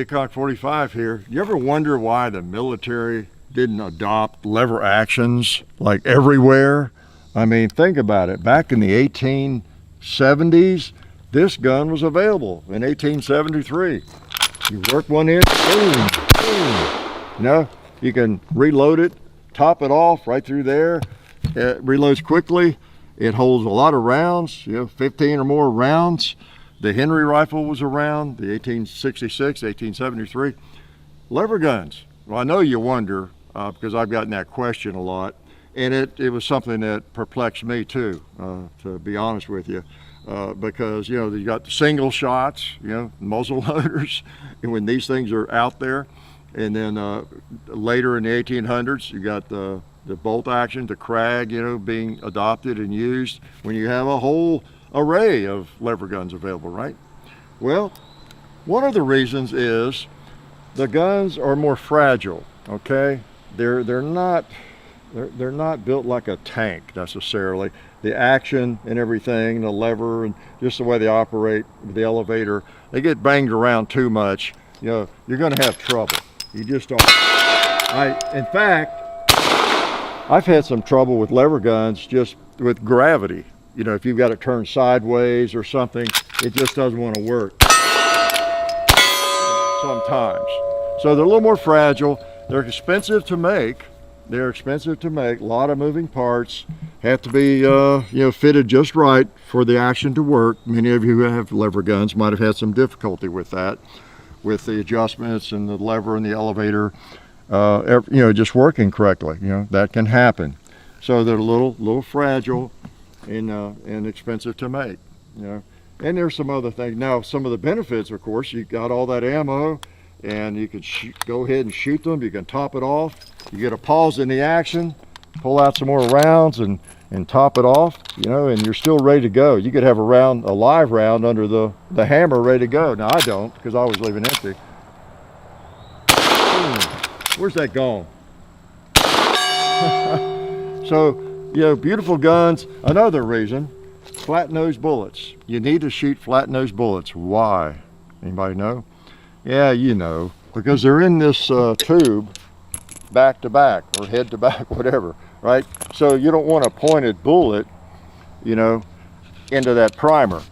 Hickok 45 here. You ever wonder why the military didn't adopt lever actions like everywhere? I mean, think about it. Back in the 1870s, this gun was available in 1873. You work one in, boom, boom. You know, you can reload it, top it off right through there. It reloads quickly. It holds a lot of rounds, 15 or more rounds. The Henry rifle was around, the 1866, 1873. Lever guns. Well, I know you wonder, because I've gotten that question a lot, and it was something that perplexed me too, to be honest with you, because, you got the single shots, muzzle loaders, and when these things are out there, and then later in the 1800s, you got the bolt action, the Krag, being adopted and used when you have a whole array of lever guns available, right? Well, one of the reasons is the guns are more fragile. Okay, they're not built like a tank necessarily. The action and everything, the lever and just the way they operate with the elevator, they get banged around too much. You're going to have trouble. You just don't. In fact, I've had some trouble with lever guns just with gravity. If you've got to turn sideways or something, it just doesn't want to work sometimes. So they're a little more fragile. They're expensive to make. A lot of moving parts. Have to be, fitted just right for the action to work. Many of you who have lever guns might have had some difficulty with that, with the adjustments and the lever and the elevator, just working correctly. That can happen. So they're a little fragile and expensive to make. And there's some other things. Now, some of the benefits, of course, you got all that ammo, and you can go ahead and shoot them. You can top it off. You get a pause in the action, pull out some more rounds, and top it off. And you're still ready to go. You could have a live round under the hammer ready to go. Now I don't, because I always leave it empty. Where's that gone? So, beautiful guns. Another reason, flat nose bullets. You need to shoot flat nose bullets. Why? Anybody know? Yeah, because they're in this tube, back to back or head to back, whatever, right? So you don't want a pointed bullet, into that primer.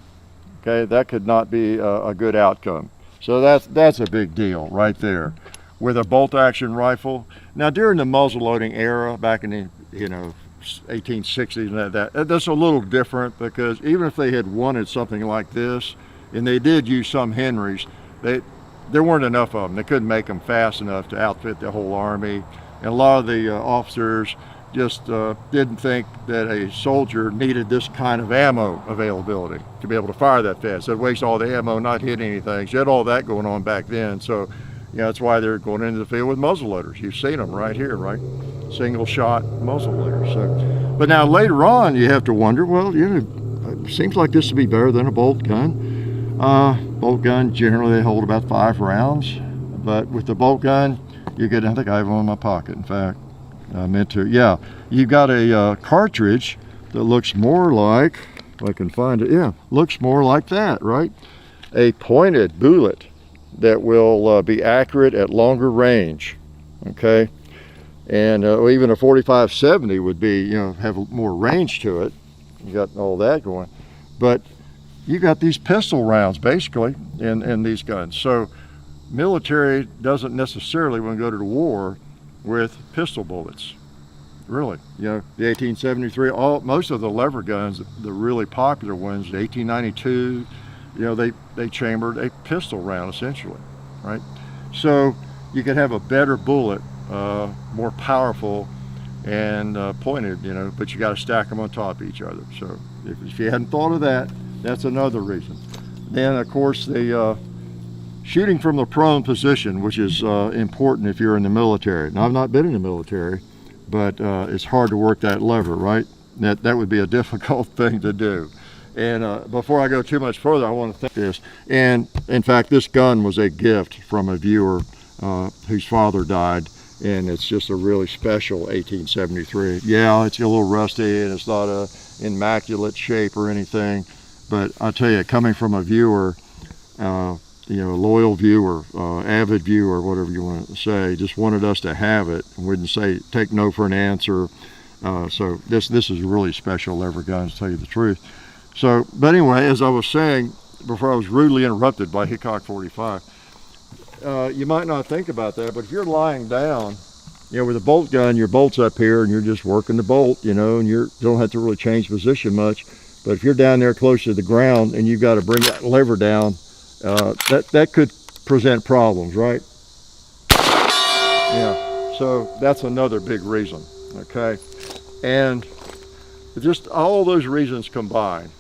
Okay, that could not be a good outcome. So that's a big deal right there. With a bolt action rifle. Now, during the muzzle loading era, back in the 1860s and that's a little different, because even if they had wanted something like this, and they did use some Henrys, there weren't enough of them. They couldn't make them fast enough to outfit the whole army, and a lot of the officers just didn't think that a soldier needed this kind of ammo availability to be able to fire that fast. So it'd waste all the ammo, not hit anything. So you had all that going on back then. So that's why they're going into the field with muzzle loaders. You've seen them right here, right? Single shot muzzle loaders. So, but now later on, you have to wonder, well, it seems like this would be better than a bolt gun. Bolt gun, generally they hold about 5 rounds, but with the bolt gun, I think I have one in my pocket, in fact. I meant to, yeah. You've got a cartridge that looks more like, if I can find it, looks more like that, right? A pointed bullet that will be accurate at longer range, okay? And even a 45-70 would be, have more range to it. You got all that going. But you got these pistol rounds, basically, in these guns. So military doesn't necessarily want to go to the war with pistol bullets, really. The 1873, most of the lever guns, the really popular ones, the 1892, they chambered a pistol round essentially, right? So you could have a better bullet, more powerful and pointed, but you got to stack them on top of each other. So if you hadn't thought of that, that's another reason. Then of course the shooting from the prone position, which is important if you're in the military. Now I've not been in the military, but it's hard to work that lever, right? That would be a difficult thing to do. And before I go too much further, I want to thank this. And in fact, this gun was a gift from a viewer whose father died, and it's just a really special 1873. Yeah, it's a little rusty and it's not a immaculate shape or anything, but I'll tell you, coming from a viewer, loyal viewer, avid viewer, whatever you want to say, just wanted us to have it and wouldn't say take no for an answer. So this is really special lever guns, to tell you the truth. So, but anyway, as I was saying before I was rudely interrupted by Hickok 45, you might not think about that, but if you're lying down, with a bolt gun, your bolt's up here and you're just working the bolt, and you don't have to really change position much. But if you're down there close to the ground and you've got to bring that lever down, that could present problems, right? Yeah, so that's another big reason, okay? And just all those reasons combined.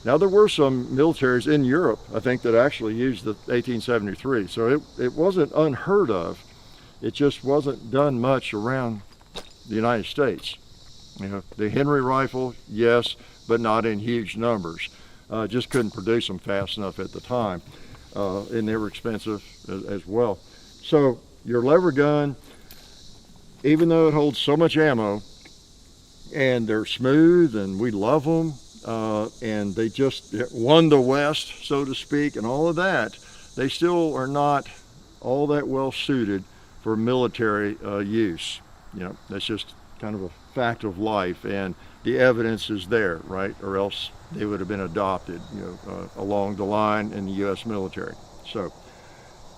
Now, there were some militaries in Europe, I think, that actually used the 1873, so it wasn't unheard of. It just wasn't done much around the United States. The Henry rifle, yes, but not in huge numbers. Just couldn't produce them fast enough at the time, and they were expensive as well. So your lever gun, even though it holds so much ammo, and they're smooth, and we love them, and they just won the West, so to speak, and all of that, they still are not all that well suited for military use. That's just kind of a fact of life, and the evidence is there, right? Or else they would have been adopted, along the line in the U.S. military. So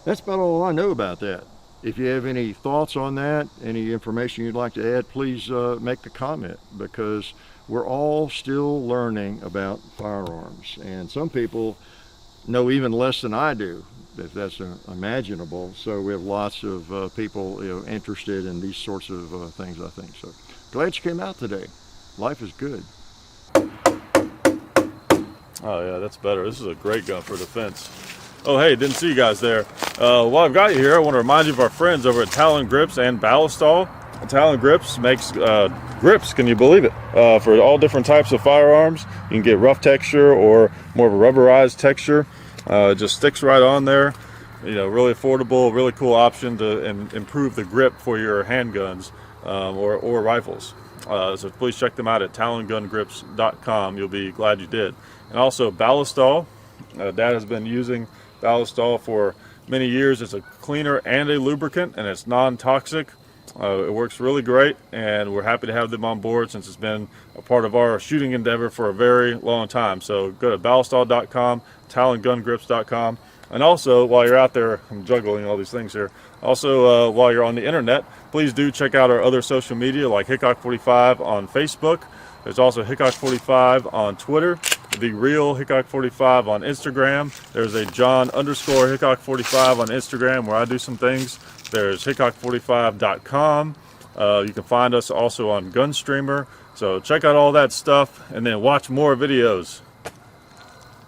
that's about all I know about that. If you have any thoughts on that, any information you'd like to add, please make a comment, because we're all still learning about firearms, and some people know even less than I do, if that's imaginable. So we have lots of people interested in these sorts of things, I think. So glad you came out today. Life is good. Oh yeah, that's better. This is a great gun for defense. Oh hey, didn't see you guys there. While I've got you here, I want to remind you of our friends over at Talon Grips and Ballistol. Talon Grips makes grips, can you believe it, for all different types of firearms. You can get rough texture or more of a rubberized texture. It just sticks right on there. Really affordable, really cool option to improve the grip for your handguns or rifles. So please check them out at talongungrips.com. You'll be glad you did. And also Ballistol. Dad has been using Ballistol for many years. It's a cleaner and a lubricant, and it's non-toxic. It works really great, and we're happy to have them on board since it's been a part of our shooting endeavor for a very long time. So go to ballistol.com, talongungrips.com, and also while you're out there, I'm juggling all these things here. Also, while you're on the internet, please do check out our other social media like Hickok 45 on Facebook. There's also Hickok 45 on Twitter, The Real Hickok 45 on Instagram. There's a John_Hickok 45 on Instagram where I do some things. There's hickok45.com. You can find us also on Gunstreamer. So check out all that stuff and then watch more videos.